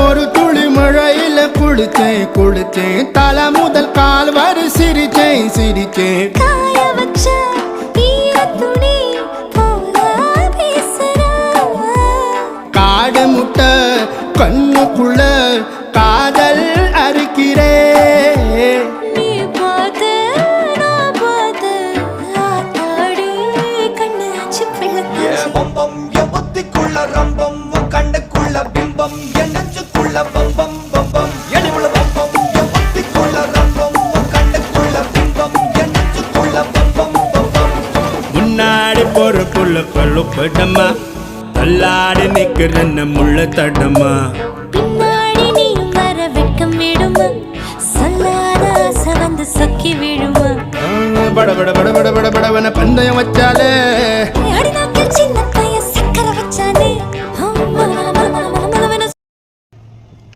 ஒரு துளி மழையில குளிச்சேன் குளிச்சேன் தலை முதல் கால் வரை சிரிச்சேன் சிரிச்சேன் காய வச்ச ஈரத்துணி போல பேசுற காடு முட்டை கண்ணுக்குள்ள காதல் அறுக்கிறே நீ பார்த்து நான் பார்த்து ஆத்தாடி கண்ணு ஆச்சு பிள்ளை பம்பம் என் புத்திக்குள்ள ரம்பம் உன் கண்ணுக்குள்ள பிம்பம் என் நெஞ்சுக்குள்ள பம்பம் பம்பம் எடிவுள்ள பம்பம் என் புத்திக்குள்ள ரம்பம் உன் கண்ணுக்குள்ள பிம்பம் என் நெஞ்சுக்குள்ள பம்பம் பம்பம் முன்னாடி பொறுப்புள்ள கொள்ளுப்படமா தள்ளாடி நிக்கிறன்ன முள்ள தடமா பின்னாடி நீயும் வர வெட்கம் விடுமா சொல்லாத ஆசை வந்து சொக்கி விழுமா பட பட பட பட பட படவன பந்தயம் வச்சாலே அடி நான்